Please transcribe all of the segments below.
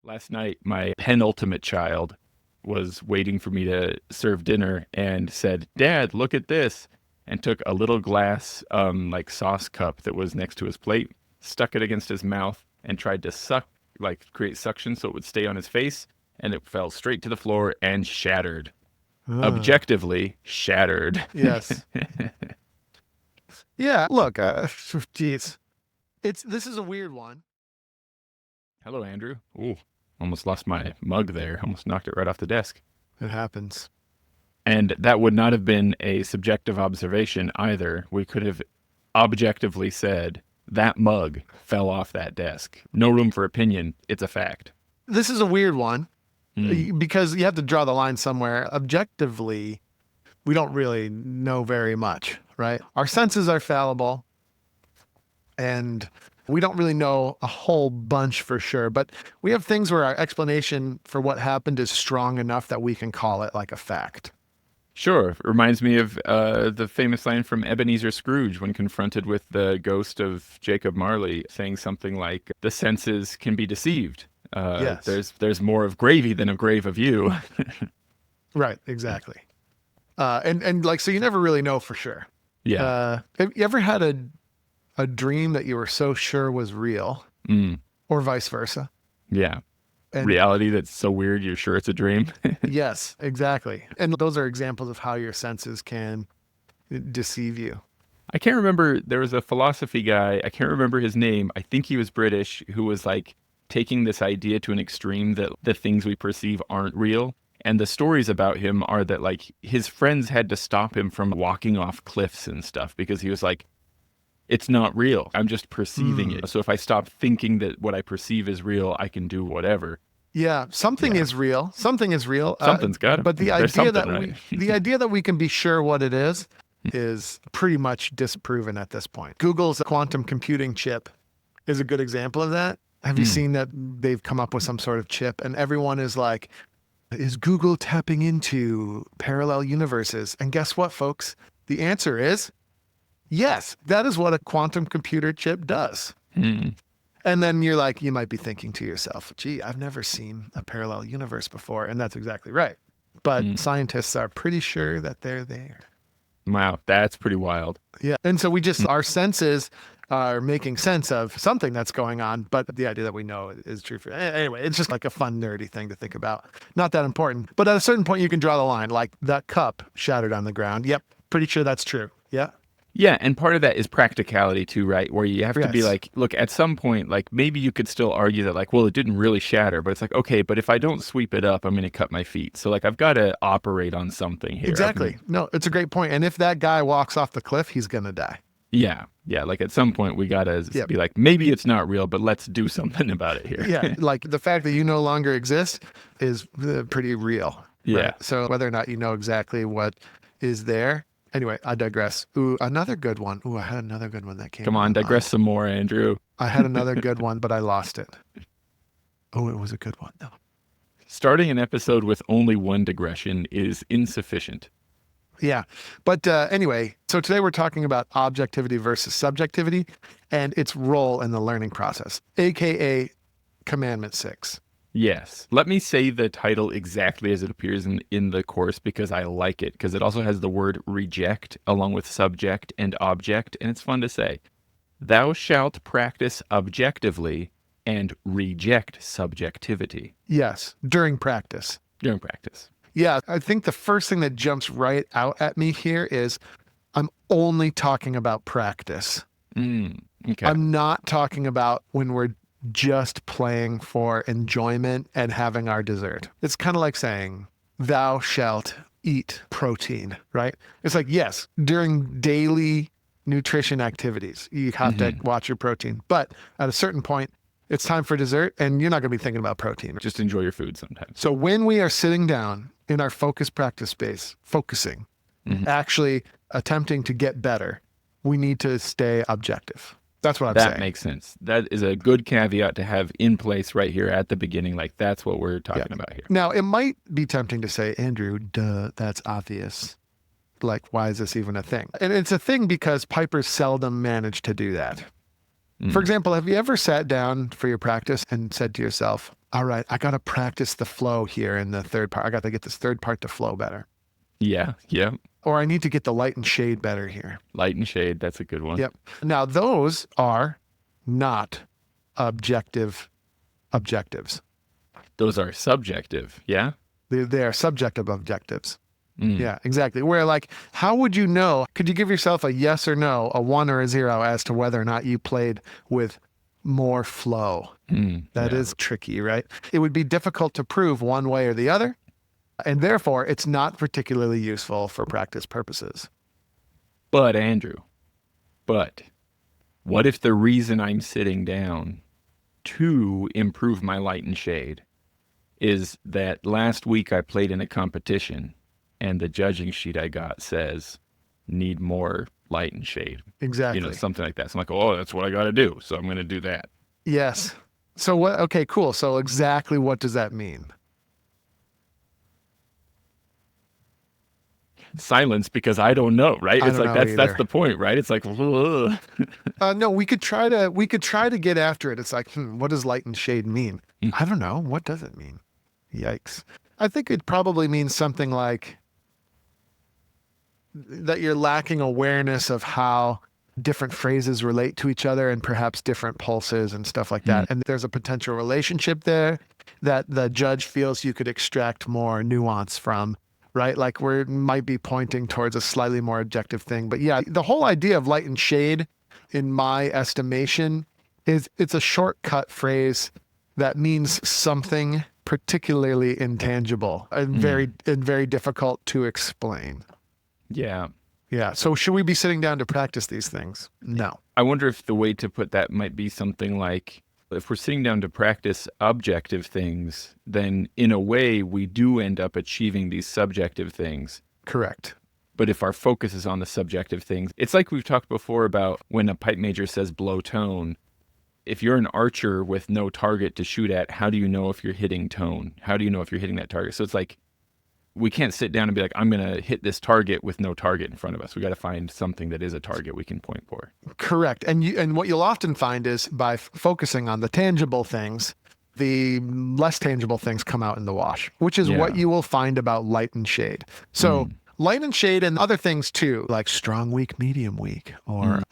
Last night, my penultimate child was waiting for me to serve dinner and said, "Dad, look at this," and took a little glass, like sauce cup that was next to his plate, stuck it against his mouth, and tried to suck, like create suction so it would stay on his face, and it fell straight to the floor and shattered. Objectively shattered. Yes. Yeah. Look, geez, this is a weird one. Hello, Andrew. Ooh, almost lost my mug there. Almost knocked it right off the desk. It happens. And that would not have been a subjective observation either. We could have objectively said that mug fell off that desk. No room for opinion. It's a fact. This is a weird one because you have to draw the line somewhere. Objectively, we don't really know very much, right? Our senses are fallible and we don't really know a whole bunch for sure, but we have things where our explanation for what happened is strong enough that we can call it like a fact. Sure. It reminds me of the famous line from Ebenezer Scrooge when confronted with the ghost of Jacob Marley, saying something like, "The senses can be deceived. Yes. There's more of gravy than a grave of you." Right, exactly. And like, so you never really know for sure. Yeah. Have you ever had a dream that you were so sure was real or vice versa? Yeah. And reality that's so weird you're sure it's a dream. yes, exactly. And those are examples of how your senses can deceive you. I can't remember. There was a philosophy guy. I can't remember his name. I think he was British, who was like taking this idea to an extreme that the things we perceive aren't real. And the stories about him are that like his friends had to stop him from walking off cliffs and stuff because he was like, it's not real. I'm just perceiving it. So if I stop thinking that what I perceive is real, I can do whatever. Yeah, something is real. Something is real. Something's got to. But the There's idea that right. the idea that we can be sure what it is pretty much disproven at this point. Google's quantum computing chip is a good example of that. Have you seen that they've come up with some sort of chip and everyone is like, is Google tapping into parallel universes? And guess what, folks? The answer is yes, that is what a quantum computer chip does. And then you're like, you might be thinking to yourself, gee, I've never seen a parallel universe before. And that's exactly right. But scientists are pretty sure that they're there. Wow, that's pretty wild. Yeah. And so our senses are making sense of something that's going on, but the idea that we know is true. Anyway, it's just like a fun, nerdy thing to think about. Not that important. But at a certain point, you can draw the line, like that cup shattered on the ground. Yep. Pretty sure that's true. Yeah. Yeah, and part of that is practicality too, right? Where you have to be like, look, at some point, like maybe you could still argue that like, well, it didn't really shatter, but it's like, okay, but if I don't sweep it up, I'm going to cut my feet. So like, I've got to operate on something here. Exactly. No, it's a great point. And if that guy walks off the cliff, he's going to die. Yeah. Yeah. Like at some point we got to be like, maybe it's not real, but let's do something about it here. Yeah. Like the fact that you no longer exist is pretty real. Yeah. Right? So whether or not you know exactly what is there. Anyway, I digress. Ooh, another good one. Ooh, I had another good one that came. Come on, digress some more, Andrew. I had another good one, but I lost it. Oh, it was a good one though. Starting an episode with only one digression is insufficient. Yeah. But anyway, so today we're talking about objectivity versus subjectivity and its role in the learning process, aka commandment 6. Yes. Let me say the title exactly as it appears in the course because I like it, because it also has the word reject along with subject and object, and it's fun to say. Thou shalt practice objectively and reject subjectivity. Yes, during practice. During practice. Yeah, I think the first thing that jumps right out at me here is I'm only talking about practice. Okay. I'm not talking about when we're just playing for enjoyment and having our dessert. It's kind of like saying, thou shalt eat protein, right? It's like, yes, during daily nutrition activities, you have to watch your protein. But at a certain point, it's time for dessert and you're not going to be thinking about protein. Just enjoy your food sometimes. So when we are sitting down in our focused practice space, focusing, actually attempting to get better, we need to stay objective. That's what I'm saying. That makes sense. That is a good caveat to have in place right here at the beginning. Like, that's what we're talking about here. Now, it might be tempting to say, Andrew, duh, that's obvious. Like, why is this even a thing? And it's a thing because pipers seldom manage to do that. For example, have you ever sat down for your practice and said to yourself, all right, I got to practice the flow here in the third part. I got to get this third part to flow better. Yeah. Yeah. Or I need to get the light and shade better here. Light and shade. That's a good one. Yep. Now, those are not objectives. Those are subjective. Yeah. They are subjective objectives. Yeah, exactly. Where like, how would you know? Could you give yourself a yes or no, a 1 or a 0 as to whether or not you played with more flow? That is tricky, right? It would be difficult to prove one way or the other. And therefore, it's not particularly useful for practice purposes. But Andrew, what if the reason I'm sitting down to improve my light and shade is that last week I played in a competition and the judging sheet I got says need more light and shade. Exactly. Something like that. So I'm like, oh, that's what I got to do. So I'm going to do that. Yes. So what? Okay, cool. So exactly what does that mean? Silence, because I don't know, right? It's like that's the point, right? It's like, no, we could try to get after it. It's like, what does light and shade mean? I don't know. What does it mean? Yikes. I think it probably means something like that you're lacking awareness of how different phrases relate to each other and perhaps different pulses and stuff like that. And there's a potential relationship there that the judge feels you could extract more nuance from, right? Like we might be pointing towards a slightly more objective thing. But yeah, the whole idea of light and shade, in my estimation, is it's a shortcut phrase that means something particularly intangible and very difficult to explain. Yeah. Yeah. So should we be sitting down to practice these things? No. I wonder if the way to put that might be something like, if we're sitting down to practice objective things, then in a way we do end up achieving these subjective things. Correct. But if our focus is on the subjective things, it's like we've talked before about when a pipe major says blow tone. If you're an archer with no target to shoot at, how do you know if you're hitting tone? How do you know if you're hitting that target? So it's like, we can't sit down and be like, I'm going to hit this target with no target in front of us. We got to find something that is a target we can point for. Correct. And what you'll often find is by focusing on the tangible things, the less tangible things come out in the wash, which is what you will find about light and shade. So light and shade and other things too, like strong weak, medium weak, or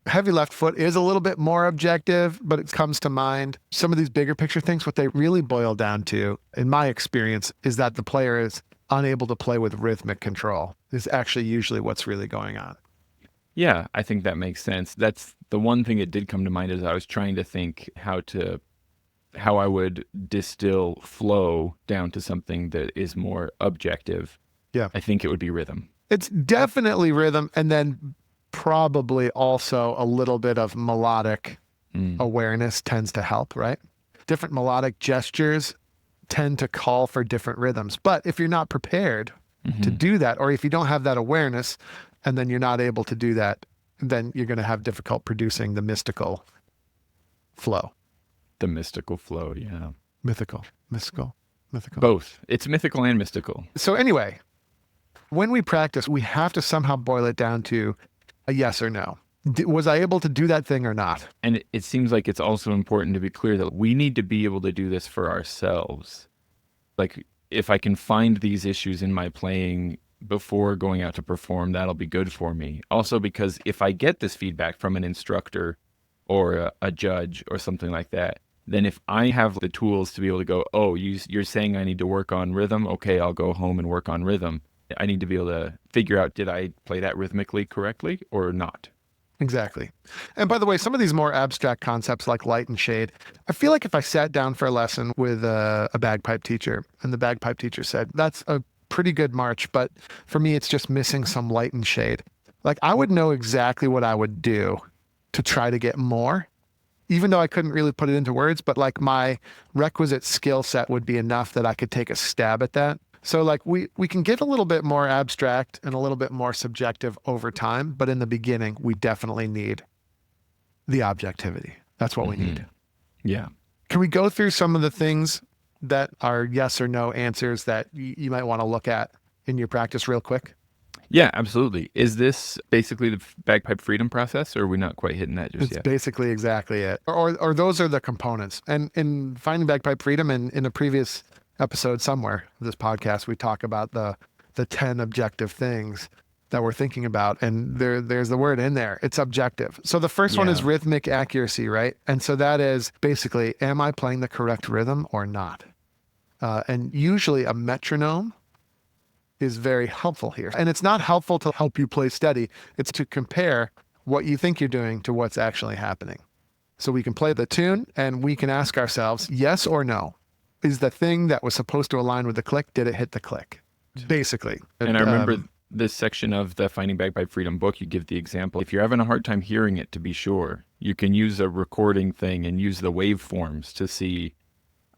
heavy left foot is a little bit more objective, but it comes to mind. Some of these bigger picture things, what they really boil down to, in my experience, is that the player is unable to play with rhythmic control is actually usually what's really going on. Yeah, I think that makes sense. That's the one thing that did come to mind as I was trying to think how I would distill flow down to something that is more objective. Yeah. I think it would be rhythm. It's definitely rhythm, and then probably also a little bit of melodic awareness tends to help, right? Different melodic gestures tend to call for different rhythms. But if you're not prepared to do that, or if you don't have that awareness, and then you're not able to do that, then you're going to have difficult producing the mystical flow. The mystical flow, yeah. Mystical. Both. It's mythical and mystical. So anyway, when we practice, we have to somehow boil it down to a yes or no. Was I able to do that thing or not? And it seems like it's also important to be clear that we need to be able to do this for ourselves. Like, if I can find these issues in my playing before going out to perform, that'll be good for me. Also, because if I get this feedback from an instructor or a judge or something like that, then if I have the tools to be able to go, oh, you're saying I need to work on rhythm? Okay, I'll go home and work on rhythm. I need to be able to figure out, did I play that rhythmically correctly or not? Exactly. And by the way, some of these more abstract concepts like light and shade, I feel like if I sat down for a lesson with a bagpipe teacher and the bagpipe teacher said, that's a pretty good march, but for me, it's just missing some light and shade. Like I would know exactly what I would do to try to get more, even though I couldn't really put it into words, but like my requisite skill set would be enough that I could take a stab at that. So like we can get a little bit more abstract and a little bit more subjective over time, but in the beginning, we definitely need the objectivity. That's what we need. Yeah. Can we go through some of the things that are yes or no answers that you might want to look at in your practice real quick? Yeah, absolutely. Is this basically the bagpipe freedom process, or are we not quite hitting that just It's yet? basically exactly it. Or those are the components. And in Finding Bagpipe Freedom, and in a previous episode somewhere of this podcast, we talk about the 10 objective things that we're thinking about. And there's the word in there. It's objective. So the first one is Yeah. rhythmic accuracy, right? And so that is basically, am I playing the correct rhythm or not? And usually a metronome is very helpful here. And it's not helpful to help you play steady. It's to compare what you think you're doing to what's actually happening. So we can play the tune and we can ask ourselves, yes or no. Is the thing that was supposed to align with the click, did it hit the click? Basically. And I remember this section of the Finding Bagpipe Freedom book, you give the example. If you're having a hard time hearing it, to be sure, you can use a recording thing and use the waveforms to see,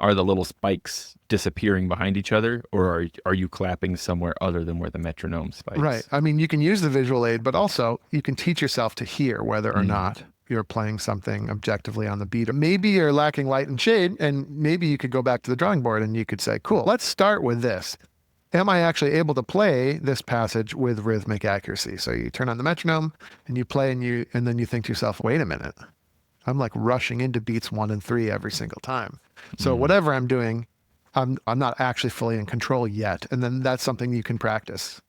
are the little spikes disappearing behind each other, or are you clapping somewhere other than where the metronome spikes? Right. I mean, you can use the visual aid, but also you can teach yourself to hear whether or not you're playing something objectively on the beat. Or maybe you're lacking light and shade, and maybe you could go back to the drawing board and you could say, cool, let's start with this. Am I actually able to play this passage with rhythmic accuracy? So you turn on the metronome and you play, and then you think to yourself, wait a minute, I'm like rushing into beats 1 and 3 every single time. So whatever I'm doing, I'm not actually fully in control yet. And then that's something you can practice,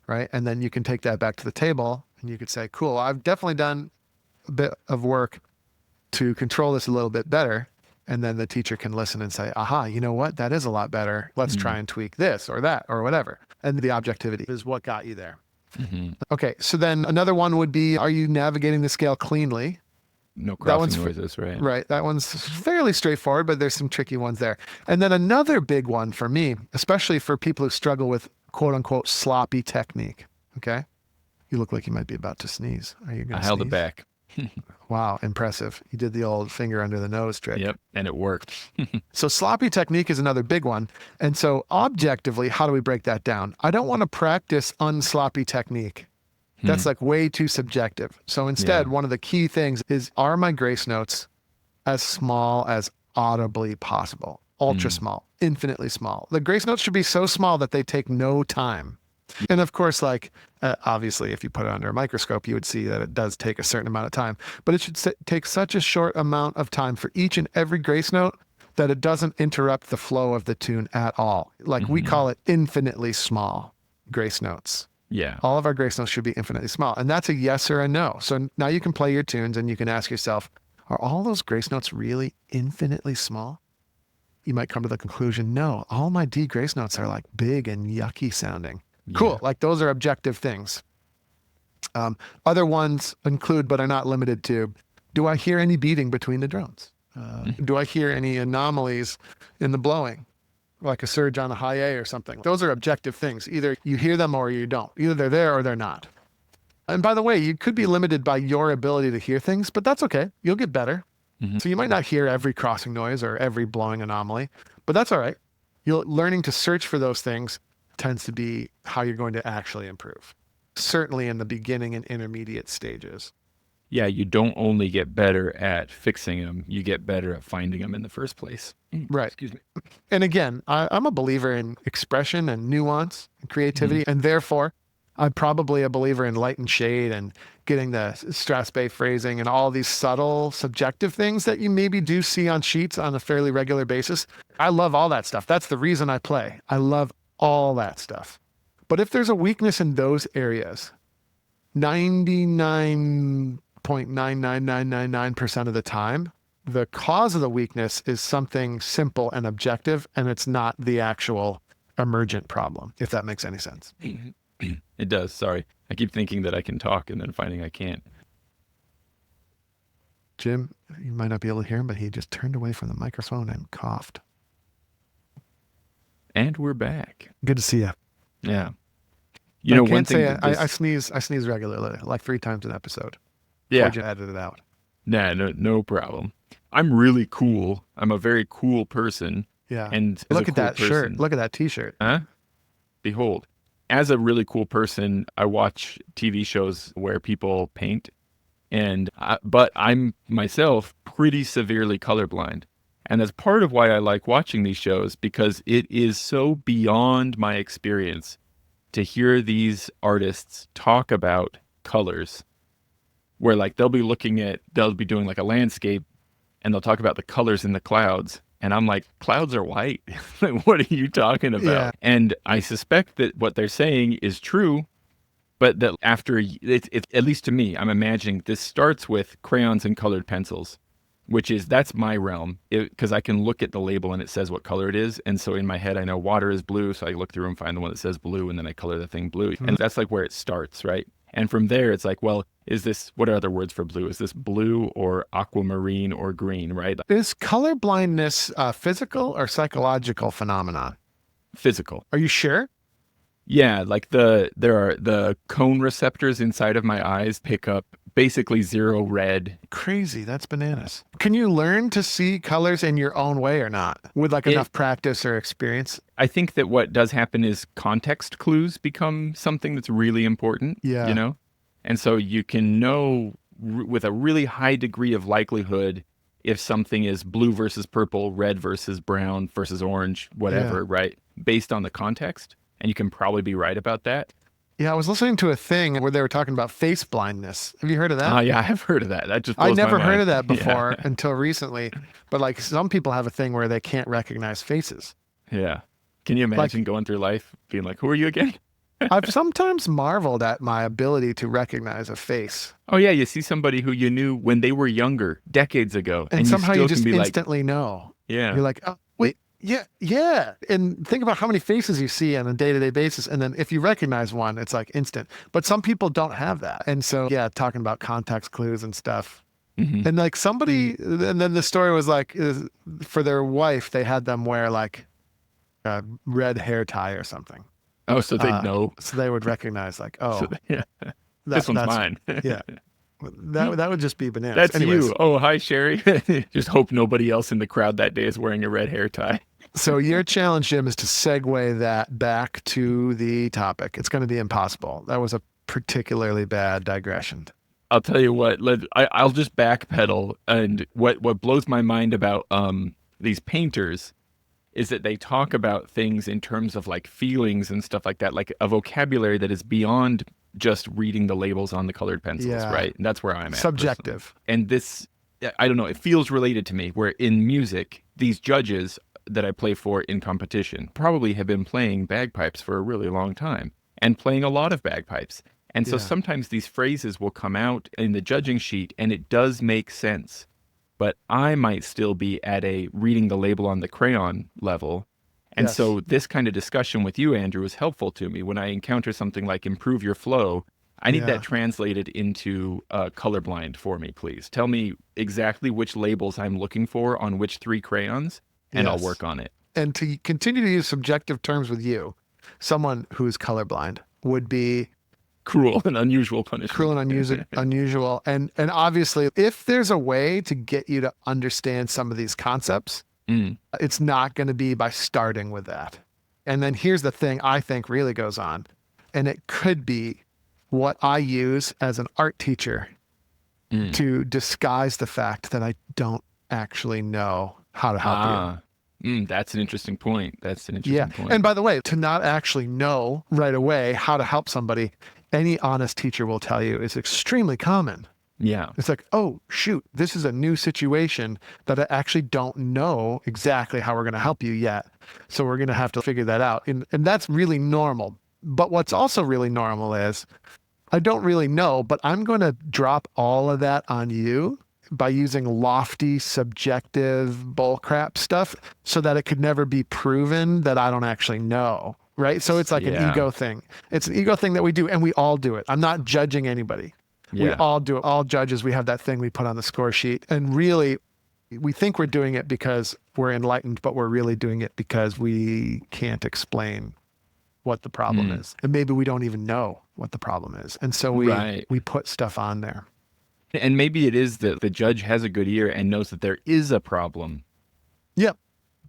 right? And then you can take that back to the table and you could say, cool, I've definitely done a bit of work to control this a little bit better. And then the teacher can listen and say, aha, you know what? That is a lot better. Let's try and tweak this or that or whatever. And the objectivity is what got you there. Okay. So then another one would be, are you navigating the scale cleanly? No That one's crossing noises, right? Right. That one's fairly straightforward, but there's some tricky ones there. And then another big one for me, especially for people who struggle with quote unquote sloppy technique. Okay. You look like you might be about to sneeze. Are you going to I held sneeze? it back. Wow. Impressive. You did the old finger under the nose trick. Yep. And it worked. So sloppy technique is another big one. And so objectively, how do we break that down? I don't want to practice unsloppy technique. That's like way too subjective. So instead, one of the key things is, are my grace notes as small as audibly possible? Ultra small, infinitely small. The grace notes should be so small that they take no time. And of course, like, obviously, if you put it under a microscope, you would see that it does take a certain amount of time. But it should take such a short amount of time for each and every grace note that it doesn't interrupt the flow of the tune at all. Like we call it infinitely small grace notes. Yeah. All of our grace notes should be infinitely small. And that's a yes or a no. So now you can play your tunes and you can ask yourself, are all those grace notes really infinitely small? You might come to the conclusion, no, all my D grace notes are like big and yucky sounding. Yeah. Cool. Like those are objective things. Other ones include, but are not limited to, do I hear any beating between the drones? Do I hear any anomalies in the blowing? Like a surge on a high A or something. Those are objective things. Either you hear them or you don't. Either they're there or they're not. And by the way, you could be limited by your ability to hear things, but that's okay. You'll get better. So you might not hear every crossing noise or every blowing anomaly, but that's all right. Learning to search for those things tends to be how you're going to actually improve. Certainly in the beginning and intermediate stages. Yeah, you don't only get better at fixing them, you get better at finding them in the first place. Right. Excuse me. And again, I'm a believer in expression and nuance and creativity, and therefore I'm probably a believer in light and shade and getting the Strasbourg phrasing and all these subtle subjective things that you maybe do see on sheets on a fairly regular basis. I love all that stuff. That's the reason I play. I love all that stuff. But if there's a weakness in those areas, 99.99999% of the time, the cause of the weakness is something simple and objective, and it's not the actual emergent problem, if that makes any sense. It does. Sorry. I keep thinking that I can talk and then finding I can't. Jim, you might not be able to hear him, but he just turned away from the microphone and coughed. And we're back. Good to see you. Yeah. You know, one can't thing say that I sneeze regularly, like 3 times an episode. Yeah. Or you edit it out. Nah, no problem. I'm really cool. I'm a very cool person. Yeah. And as Look a at cool that shirt. person- Look at that t-shirt. Huh? Behold. As a really cool person, I watch TV shows where people paint, but I'm myself pretty severely colorblind. And that's part of why I like watching these shows, because it is so beyond my experience to hear these artists talk about colors, where like they'll be doing like a landscape and they'll talk about the colors in the clouds. And I'm like, clouds are white. Like, what are you talking about? Yeah. And I suspect that what they're saying is true, but that after it's at least to me, I'm imagining this starts with crayons and colored pencils, that's my realm, because I can look at the label and it says what color it is. And so in my head, I know water is blue. So I look through and find the one that says blue, and then I color the thing blue. And that's like where it starts, right? And from there, it's like, well, what are other words for blue? Is this blue or aquamarine or green, right? Is colorblindness a physical or psychological phenomenon? Physical. Are you sure? Yeah, like there are the cone receptors inside of my eyes pick up basically zero red. Crazy. That's bananas. Can you learn to see colors in your own way or not with like enough practice or experience? I think that what does happen is context clues become something that's really important, Yeah. And so you can know with a really high degree of likelihood if something is blue versus purple, red versus brown versus orange, whatever, right? Based on the context. And you can probably be right about that. Yeah, I was listening to a thing where they were talking about face blindness. Have you heard of that? Oh, yeah, I have heard of that. That just blows I never my heard mind. of that before until recently. But like some people have a thing where they can't recognize faces. Yeah. Can you imagine going through life being like, who are you again? I've sometimes marveled at my ability to recognize a face. Oh, yeah, you see somebody who you knew when they were younger, decades ago. And somehow you still just can be instantly know. Yeah. You're like, oh, wait, yeah. And think about how many faces you see on a day-to-day basis. And then if you recognize one, it's like instant. But some people don't have that. And so, yeah, talking about context clues and stuff. Mm-hmm. And like and then the story was like, for their wife, they had them wear like a red hair tie or something. Oh, so they know. So they would recognize like, oh, this one's mine. Yeah. That would just be bananas. That's Anyways, you. Oh, hi, Sherry. Just hope nobody else in the crowd that day is wearing a red hair tie. So your challenge, Jim, is to segue that back to the topic. It's going to be impossible. That was a particularly bad digression. I'll tell you what, I'll just backpedal. And what blows my mind about these painters is that they talk about things in terms of like feelings and stuff like that, like a vocabulary that is beyond just reading the labels on the colored pencils, right? And that's where I'm at. Subjective. Personally. And this, I don't know, it feels related to me, where in music, these judges that I play for in competition probably have been playing bagpipes for a really long time and playing a lot of bagpipes. And so sometimes these phrases will come out in the judging sheet and it does make sense. But I might still be at a reading the label on the crayon level. And so this kind of discussion with you, Andrew, is helpful to me when I encounter something like improve your flow. I need that translated into colorblind for me, please. Tell me exactly which labels I'm looking for on which 3 crayons, and I'll work on it. And to continue to use subjective terms with you, someone who's colorblind would be cruel and unusual punishment. Cruel and unusual. And obviously, if there's a way to get you to understand some of these concepts, it's not going to be by starting with that. And then here's the thing I think really goes on, and it could be what I use as an art teacher to disguise the fact that I don't actually know how to help you. That's an interesting point. Point. And by the way, to not actually know right away how to help somebody, any honest teacher will tell you is extremely common. Yeah. It's like, oh, shoot, this is a new situation that I actually don't know exactly how we're going to help you yet. So we're going to have to figure that out. And that's really normal. But what's also really normal is I don't really know, but I'm going to drop all of that on you by using lofty, subjective bullcrap stuff so that it could never be proven that I don't actually know. Right. So it's like an ego thing. It's an ego thing that we do, and we all do it. I'm not judging anybody. Yeah. We all do it. All judges, we have that thing we put on the score sheet. And really, we think we're doing it because we're enlightened, but we're really doing it because we can't explain what the problem is. And maybe we don't even know what the problem is. And so we put stuff on there. And maybe it is that the judge has a good ear and knows that there is a problem. Yep.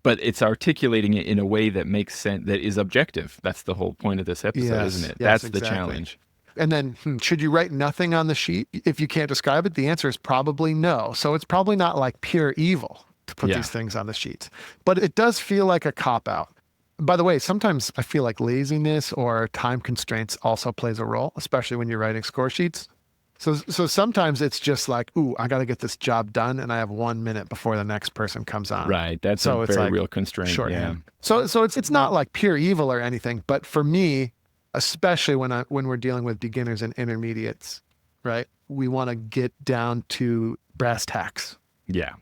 But it's articulating it in a way that makes sense, that is objective. That's the whole point of this episode, isn't it? Yes, That's the challenge. And then, should you write nothing on the sheet? If you can't describe it, the answer is probably no. So it's probably not like pure evil to put these things on the sheets. But it does feel like a cop-out. By the way, sometimes I feel like laziness or time constraints also plays a role, especially when you're writing score sheets. So sometimes it's just like, ooh, I got to get this job done, and I have 1 minute before the next person comes on. Right. That's a So it's very like real constraint. Yeah. shorthand. So it's not like pure evil or anything, but for me, especially when we're dealing with beginners and intermediates, right? We want to get down to brass tacks. Yeah.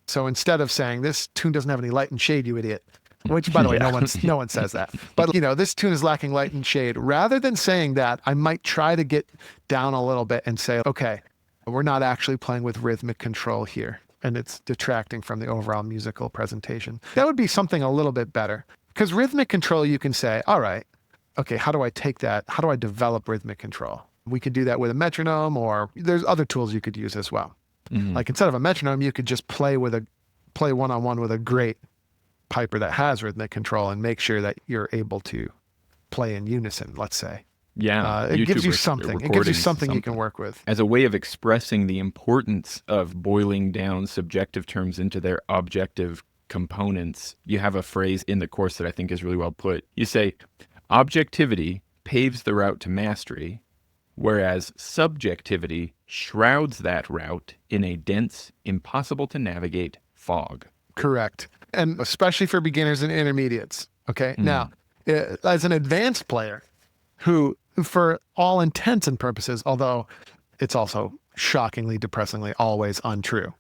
So instead of saying this tune doesn't have any light and shade, you idiot, which by the way, Yeah. no one says that, but this tune is lacking light and shade. Rather than saying that, I might try to get down a little bit and say, okay, we're not actually playing with rhythmic control here, and it's detracting from the overall musical presentation. That would be something a little bit better, because rhythmic control, you can say, all right, okay, how do I take that? How do I develop rhythmic control? We could do that with a metronome, or there's other tools you could use as well. Like instead of a metronome, you could just play one-on-one with a great piper that has rhythmic control and make sure that you're able to play in unison, let's say. Yeah. It gives you something. It gives you something you can work with. As a way of expressing the importance of boiling down subjective terms into their objective components, you have a phrase in the course that I think is really well put. You say, objectivity paves the route to mastery, whereas subjectivity shrouds that route in a dense, impossible to navigate fog. Correct. And especially for beginners and intermediates. Okay. Now, as an advanced player who, for all intents and purposes, although it's also shockingly, depressingly always untrue,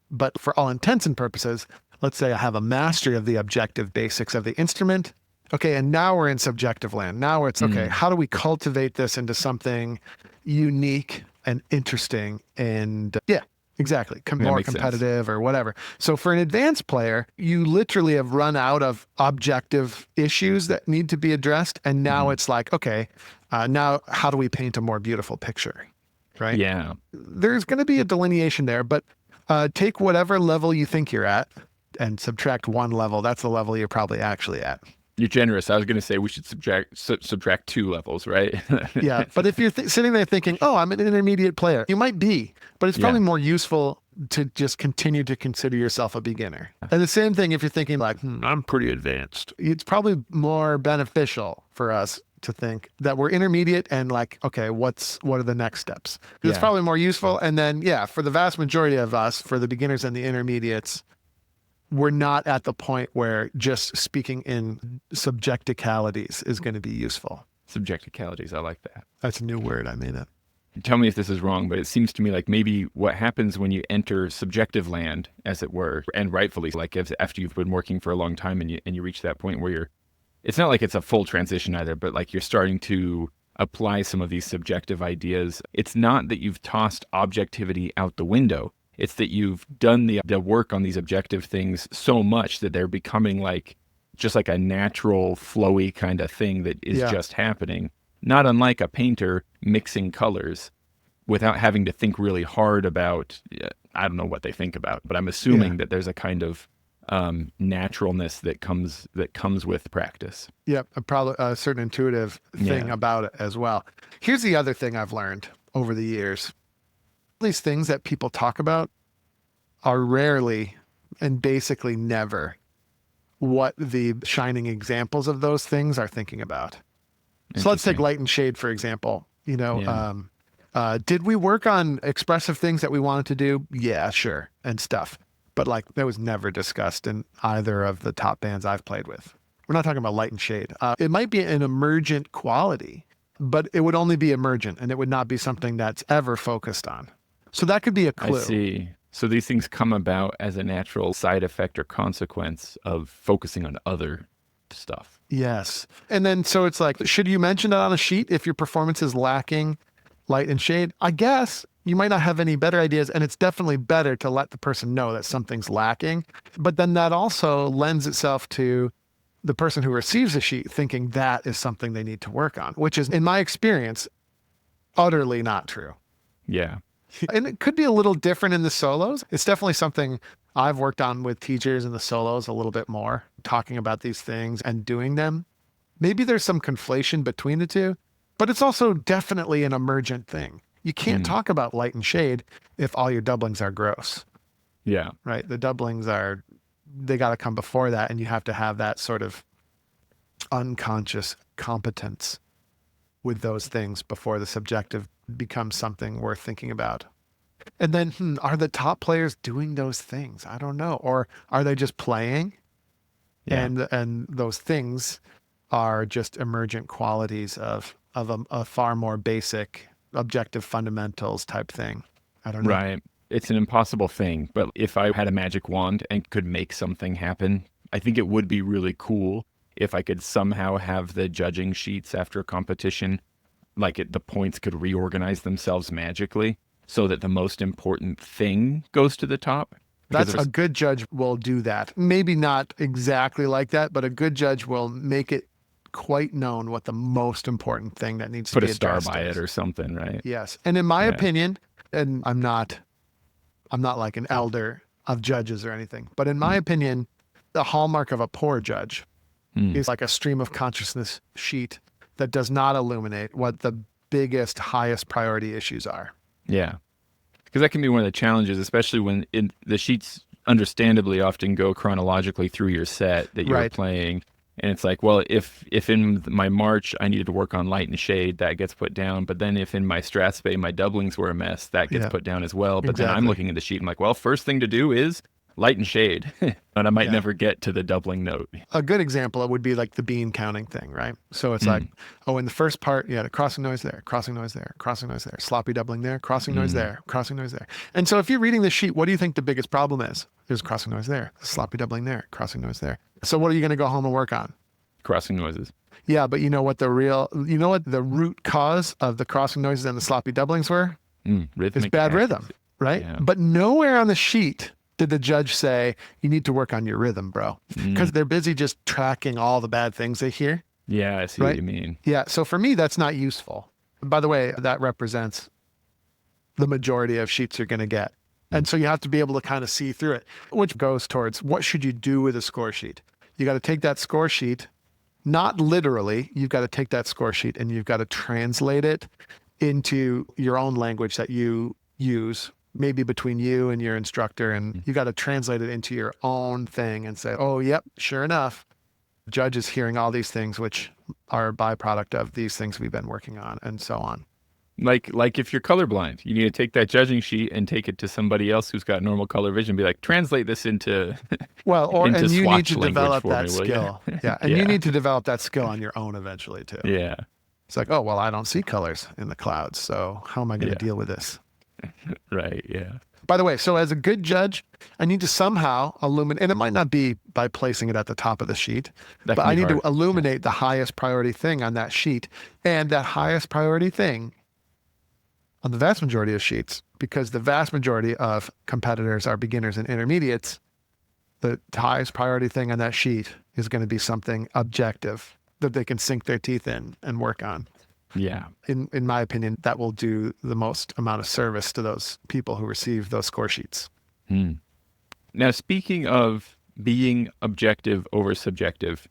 but for all intents and purposes, let's say I have a mastery of the objective basics of the instrument. Okay. And now we're in subjective land. Now it's, okay, how do we cultivate this into something unique and interesting and exactly. More competitive sense. Or whatever. So for an advanced player, you literally have run out of objective issues that need to be addressed. And now it's like, okay, now how do we paint a more beautiful picture? Right? Yeah. There's going to be a delineation there, but take whatever level you think you're at and subtract one level. That's the level you're probably actually at. You're generous. I was going to say we should subtract 2 levels, right? Yeah. But if you're sitting there thinking, oh, I'm an intermediate player, you might be, but it's probably more useful to just continue to consider yourself a beginner. And the same thing if you're thinking like, I'm pretty advanced. It's probably more beneficial for us to think that we're intermediate and like, okay, what are the next steps? It's probably more useful. And then, for the vast majority of us, for the beginners and the intermediates, we're not at the point where just speaking in subjecticalities is going to be useful. Subjecticalities, I like that. That's a new word. I made it. Tell me if this is wrong, but it seems to me like maybe what happens when you enter subjective land, as it were, and rightfully, like after you've been working for a long time and you reach that point where it's not like it's a full transition either, but like you're starting to apply some of these subjective ideas. It's not that you've tossed objectivity out the window. It's that you've done the work on these objective things so much that they're becoming like just like a natural, flowy kind of thing that is just happening. Not unlike a painter mixing colors without having to think really hard about, I don't know what they think about, but I'm assuming that there's a kind of naturalness that comes with practice. Yep, probably a certain intuitive thing about it as well. Here's the other thing I've learned over the years. These things that people talk about are rarely and basically never what the shining examples of those things are thinking about. So let's take light and shade, for example. Did we work on expressive things that we wanted to do? Yeah, sure. And stuff. But like that was never discussed in either of the top bands I've played with. We're not talking about light and shade. It might be an emergent quality, but it would only be emergent and it would not be something that's ever focused on. So that could be a clue. I see. So these things come about as a natural side effect or consequence of focusing on other stuff. Yes. And then, so it's like, should you mention it on a sheet if your performance is lacking light and shade? I guess you might not have any better ideas, and it's definitely better to let the person know that something's lacking. But then that also lends itself to the person who receives the sheet thinking that is something they need to work on, which is, in my experience, utterly not true. Yeah. And it could be a little different in the solos. It's definitely something I've worked on with teachers in the solos a little bit more, talking about these things and doing them. Maybe there's some conflation between the two, but it's also definitely an emergent thing. You can't talk about light and shade if all your doublings are gross. Yeah. Right? The doublings they got to come before that, and you have to have that sort of unconscious competence with those things before the subjective becomes something worth thinking about. And then, are the top players doing those things? I don't know. Or are they just playing? Yeah. And those things are just emergent qualities of a far more basic objective fundamentals type thing. I don't know. Right. It's an impossible thing, but if I had a magic wand and could make something happen, I think it would be really cool if I could somehow have the judging sheets after a competition, the points could reorganize themselves magically so that the most important thing goes to the top. That's a good judge will do that. Maybe not exactly like that, but a good judge will make it quite known what the most important thing that needs to be addressed. Put a star by it or something, right? Yes. And in my opinion, and I'm not like an elder of judges or anything, but in my opinion, the hallmark of a poor judge is like a stream of consciousness sheet that does not illuminate what the biggest, highest priority issues are. Yeah. Because that can be one of the challenges, especially when the sheets understandably often go chronologically through your set that you're playing. And it's like, well, if in my march I needed to work on light and shade, that gets put down. But then if in my Strathspey my doublings were a mess, that gets put down as well. But then I'm looking at the sheet, I'm like, well, first thing to do is light and shade. And I might never get to the doubling note. A good example would be like the bean counting thing, right? So it's like, in the first part, you had a crossing noise there, crossing noise there, crossing noise there, sloppy doubling there, crossing noise there, crossing noise there. And so if you're reading the sheet, what do you think the biggest problem is? There's crossing noise there, sloppy doubling there, crossing noise there. So what are you going to go home and work on? Crossing noises. Yeah, but you know what the root cause of the crossing noises and the sloppy doublings were? It's bad rhythm, right? Yeah. But nowhere on the sheet did the judge say, you need to work on your rhythm, bro. Because they're busy just tracking all the bad things they hear. Yeah, I see what you mean. Yeah, so for me, that's not useful. By the way, that represents the majority of sheets you're going to get. And so you have to be able to kind of see through it, which goes towards what should you do with a score sheet? You got to take that score sheet, not literally, you've got to take that score sheet and you've got to translate it into your own language that you use, maybe between you and your instructor, and you got to translate it into your own thing and say, oh, yep, sure enough, the judge is hearing all these things, which are a byproduct of these things we've been working on, and so on. Like if you're colorblind, you need to take that judging sheet and take it to somebody else who's got normal color vision, be like, translate this into and you need to develop that me, skill. Yeah. And you need to develop that skill on your own eventually too. Yeah. It's like, oh, well, I don't see colors in the clouds, so how am I going to deal with this? Right. Yeah. By the way, so as a good judge, I need to somehow illuminate, and it might not be by placing it at the top of the sheet, but I need to illuminate the highest priority thing on that sheet. And that highest priority thing on the vast majority of sheets, because the vast majority of competitors are beginners and intermediates, the highest priority thing on that sheet is going to be something objective that they can sink their teeth in and work on. Yeah. In my opinion, that will do the most amount of service to those people who receive those score sheets. Now, speaking of being objective over subjective,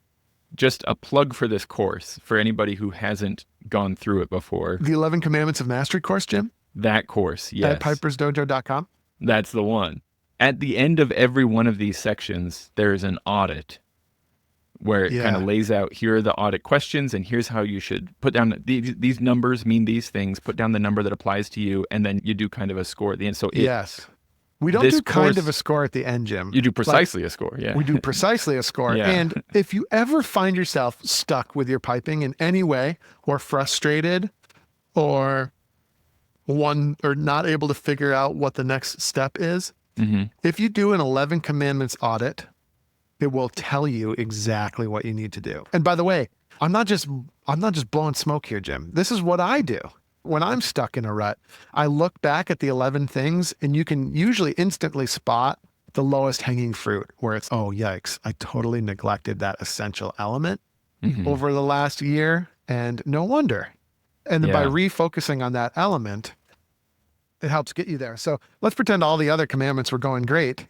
just a plug for this course for anybody who hasn't gone through it before. The 11 Commandments of Mastery course, Jim? That course, yes. At pipersdojo.com? That's the one. At the end of every one of these sections, there's an audit where it kind of lays out, here are the audit questions, and here's how you should put down, these numbers mean these things, put down the number that applies to you, and then you do kind of a score at the end. So yes. We don't do kind of a score at the end, Jim. You do precisely a score, yeah. We do precisely a score. Yeah. And if you ever find yourself stuck with your piping in any way, or frustrated, or not able to figure out what the next step is, if you do an 11 Commandments audit, it will tell you exactly what you need to do. And by the way, I'm not just blowing smoke here, Jim. This is what I do. When I'm stuck in a rut, I look back at the 11 things, and you can usually instantly spot the lowest hanging fruit where it's, oh, yikes, I totally neglected that essential element over the last year, and no wonder. And then by refocusing on that element, it helps get you there. So let's pretend all the other commandments were going great,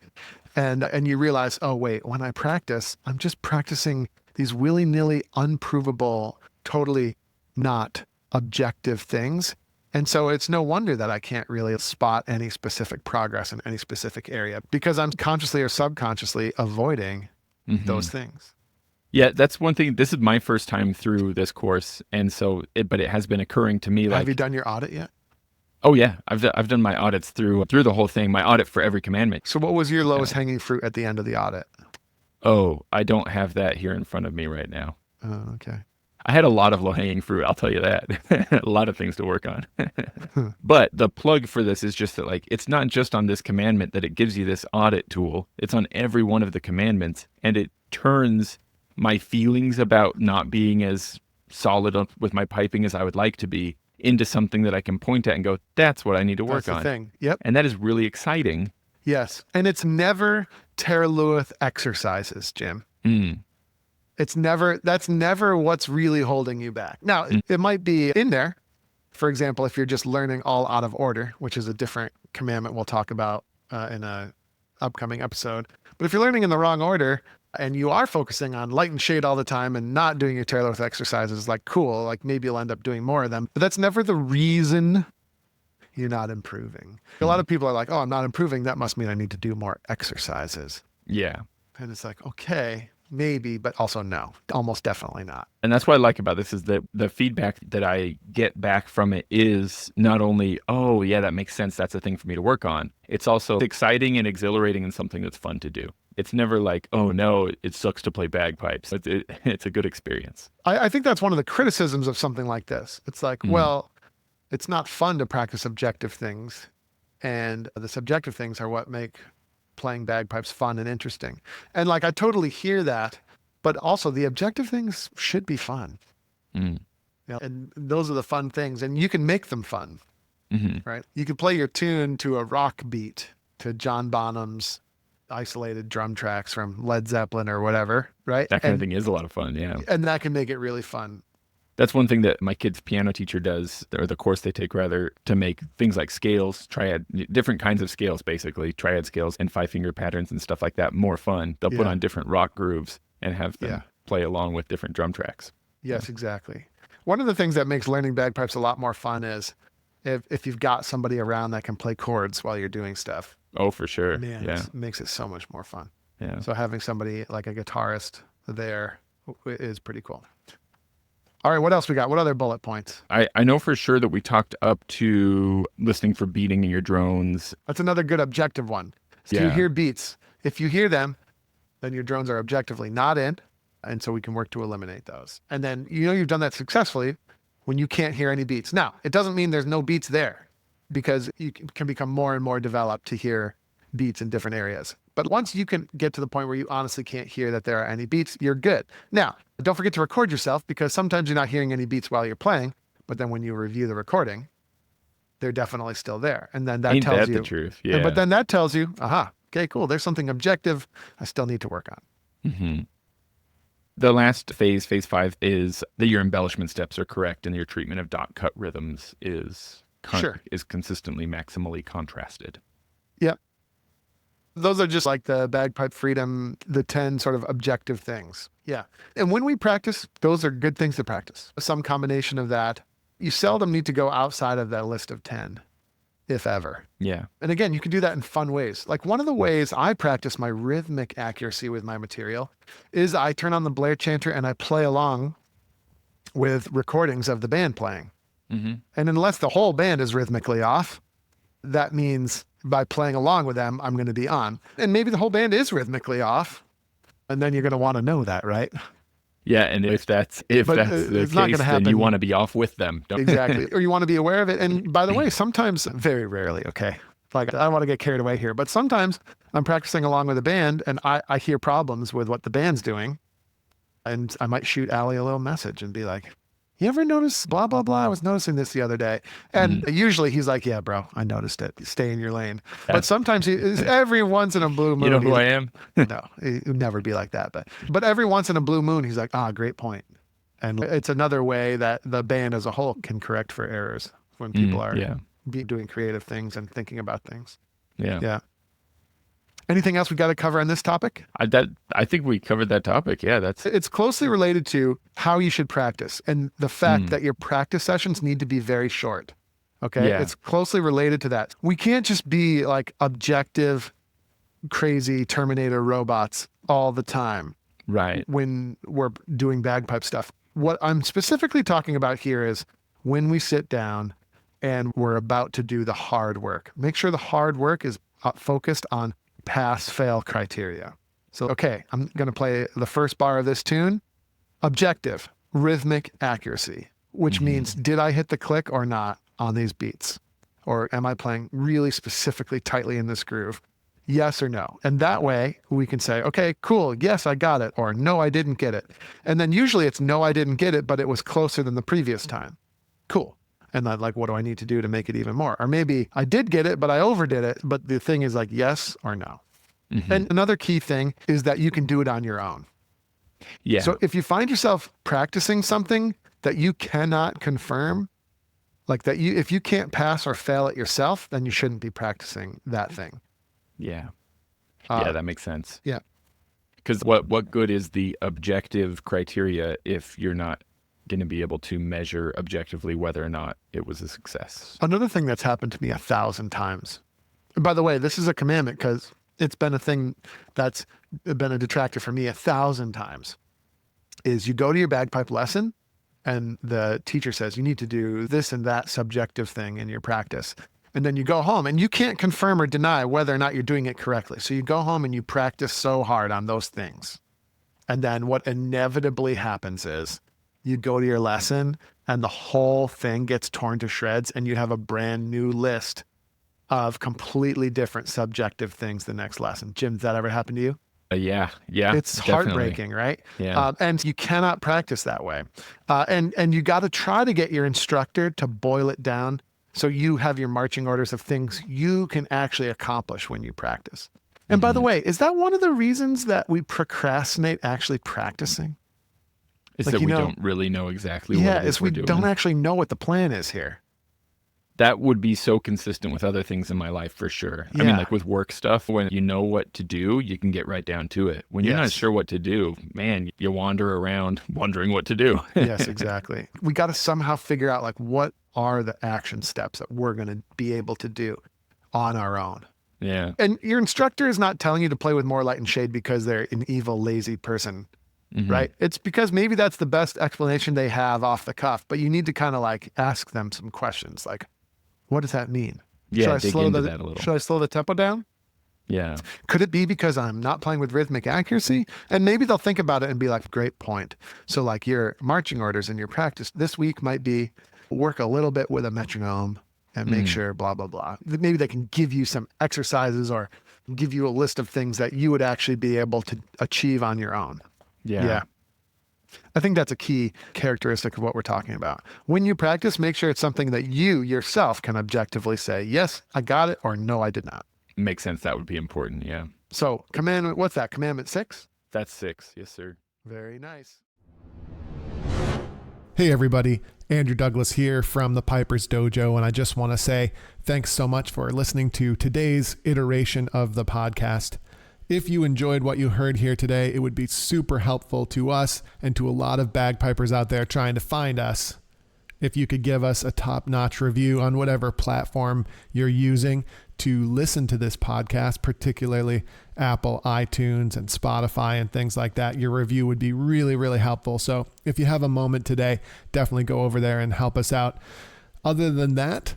and you realize, oh, wait, when I practice, I'm just practicing these willy-nilly, unprovable, totally not objective things. And so it's no wonder that I can't really spot any specific progress in any specific area, because I'm consciously or subconsciously avoiding those things. Yeah, that's one thing. This is my first time through this course, and so but it has been occurring to me Have you like, done your audit yet? oh yeah, I've done my audits through the whole thing, my audit for every commandment. So what was your lowest Uh, hanging fruit at the end of the audit? oh, I don't have that here in front of me right now. Okay. I had a lot of low hanging fruit, I'll tell you that. A lot of things to work on. Hmm. But the plug for this is just that, like, it's not just on this commandment that it gives you this audit tool. It's on every one of the commandments, and it turns my feelings about not being as solid with my piping as I would like to be into something that I can point at and go, that's what I need to That's work the on. thing. Yep. And that is really exciting. Yes. And it's never Tara Lewis exercises, Jim. Mm, That's never what's really holding you back. Now, mm, it might be in there. For example, if you're just learning all out of order, which is a different commandment we'll talk about in a upcoming episode. But if you're learning in the wrong order and you are focusing on light and shade all the time and not doing your Tara Lewis exercises, like cool, like maybe you'll end up doing more of them. But that's never the reason you're not improving. A lot mm. of people are like, oh, I'm not improving. That must mean I need to do more exercises. Yeah. And it's like, okay, maybe, but also no, almost definitely not. And that's what I like about this is that the feedback that I get back from it is not only, oh, yeah, that makes sense. That's a thing for me to work on. It's also exciting and exhilarating and something that's fun to do. It's never like, oh, no, it sucks to play bagpipes. It's a good experience. I think that's one of the criticisms of something like this. It's like, Mm, well, it's not fun to practice objective things. And the subjective things are what make playing bagpipes fun and interesting. And like, I totally hear that, but also the objective things should be fun. mm, Yeah. And those are the fun things, and you can make them fun, mm-hmm. right? You could play your tune to a rock beat, to John Bonham's isolated drum tracks from Led Zeppelin or whatever, right? That kind of thing is a lot of fun. Yeah. And that can make it really fun. That's one thing that my kid's piano teacher does, or the course they take rather, to make things like scales, triad, different kinds of scales, basically, triad scales and 5-finger patterns and stuff like that more fun. They'll put Yeah. on different rock grooves and have them Yeah. play along with different drum tracks. Yes, exactly. One of the things that makes learning bagpipes a lot more fun is if you've got somebody around that can play chords while you're doing stuff. Oh, for sure. Man, Yeah. it makes it so much more fun. Yeah. So having somebody like a guitarist there is pretty cool. All right, what else we got? What other bullet points? I know for sure that we talked up to listening for beating in your drones. That's another good objective one. So you Yeah. hear beats. If you hear them, then your drones are objectively not in. And so we can work to eliminate those. And then you've done that successfully when you can't hear any beats. Now, it doesn't mean there's no beats there, because you can become more and more developed to hear beats in different areas. But once you can get to the point where you honestly can't hear that there are any beats, you're good. Now, don't forget to record yourself, because sometimes you're not hearing any beats while you're playing, but then when you review the recording, they're definitely still there. And then that Ain't tells that you the truth? Yeah. But then that tells you, aha, okay, cool. There's something objective I still need to work on. Mm-hmm. The last phase 5, is that your embellishment steps are correct and your treatment of dot cut rhythms is Sure. is consistently maximally contrasted. Yep. Those are just like the bagpipe freedom, the 10 sort of objective things. Yeah. And when we practice, those are good things to practice. Some combination of that. You seldom need to go outside of that list of 10, if ever. Yeah. And again, you can do that in fun ways. Like one of the ways I practice my rhythmic accuracy with my material is I turn on the Blair Chanter and I play along with recordings of the band playing. Mm-hmm. And unless the whole band is rhythmically off, that means by playing along with them, I'm going to be on. And maybe the whole band is rhythmically off. And then you're going to want to know that, right? Yeah, and if that's the it's not case, gonna then happen. you want to be off with them. Don't Exactly. Or you want to be aware of it. And by the way, sometimes, very rarely, okay, like I don't want to get carried away here, but sometimes I'm practicing along with a band and I hear problems with what the band's doing. And I might shoot Allie a little message and be like, you ever notice blah, blah, blah? I was noticing this the other day. And usually he's like, yeah, bro, I noticed it. Stay in your lane. But sometimes every once in a blue moon. You know who I am? No, it would never be like that. But every once in a blue moon, he's like, great point. And it's another way that the band as a whole can correct for errors when people are doing creative things and thinking about things. Yeah. Yeah. Anything else we got to cover on this topic? I think we covered that topic. Yeah, It's closely related to how you should practice and the fact that your practice sessions need to be very short. Okay. Yeah. It's closely related to that. We can't just be like objective, crazy Terminator robots all the time. Right. when we're doing bagpipe stuff. What I'm specifically talking about here is when we sit down and we're about to do the hard work. Make sure the hard work is focused on pass-fail criteria. So, okay, I'm going to play the first bar of this tune. Objective, rhythmic accuracy, which means did I hit the click or not on these beats? Or am I playing really specifically tightly in this groove? Yes or no. And that way we can say, okay, cool. Yes, I got it. Or no, I didn't get it. And then usually it's no, I didn't get it, but it was closer than the previous time. Cool. And then like, what do I need to do to make it even more? Or maybe I did get it, but I overdid it. But the thing is like, yes or no. And another key thing is that you can do it on your own. Yeah. So if you find yourself practicing something that you cannot confirm, like that if you can't pass or fail it yourself, then you shouldn't be practicing that thing. Yeah. Yeah, that makes sense. Yeah. Because what good is the objective criteria if you're not going to be able to measure objectively whether or not it was a success? Another thing that's happened to me 1,000 times. And by the way, this is a commandment because it's been a thing that's been a detractor for me 1,000 times, is you go to your bagpipe lesson and the teacher says you need to do this and that subjective thing in your practice. And then you go home and you can't confirm or deny whether or not you're doing it correctly. So you go home and you practice so hard on those things. And then what inevitably happens is you go to your lesson and the whole thing gets torn to shreds and you have a brand new list of completely different subjective things the next lesson. Jim, did that ever happen to you? Yeah. It's definitely. heartbreaking, right? Yeah. And you cannot practice that way. And you got to try to get your instructor to boil it down so you have your marching orders of things you can actually accomplish when you practice. And by the way, is that one of the reasons that we procrastinate actually practicing? Is like, that we don't really know exactly what it is we we're doing. don't actually know what the plan is here. That would be so consistent with other things in my life for sure. I mean, like with work stuff, when you know what to do, you can get right down to it. When you're not sure what to do, man, you wander around wondering what to do. Yes, exactly. We got to somehow figure out like what are the action steps that we're going to be able to do on our own. Yeah. And your instructor is not telling you to play with more light and shade because they're an evil, lazy person, right? It's because maybe that's the best explanation they have off the cuff, but you need to kind of like ask them some questions like, what does that mean? Yeah, dig into that a little. Should I slow the tempo down? Yeah. Could it be because I'm not playing with rhythmic accuracy? And maybe they'll think about it and be like, great point. So like your marching orders and your practice this week might be work a little bit with a metronome and make sure blah, blah, blah. Maybe they can give you some exercises or give you a list of things that you would actually be able to achieve on your own. Yeah. I think that's a key characteristic of what we're talking about. When you practice, make sure it's something that you yourself can objectively say, yes, I got it, or no, I did not. Makes sense. That would be important. Yeah. So commandment, what's that? Commandment 6? That's 6. Yes, sir. Very nice. Hey everybody, Andrew Douglas here from the Piper's Dojo, and I just want to say thanks so much for listening to today's iteration of the podcast. If you enjoyed what you heard here today, it would be super helpful to us and to a lot of bagpipers out there trying to find us. If you could give us a top-notch review on whatever platform you're using to listen to this podcast, particularly Apple, iTunes, and Spotify and things like that, your review would be really, really helpful. So if you have a moment today, definitely go over there and help us out. Other than that,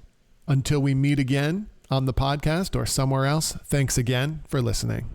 until we meet again on the podcast or somewhere else, thanks again for listening.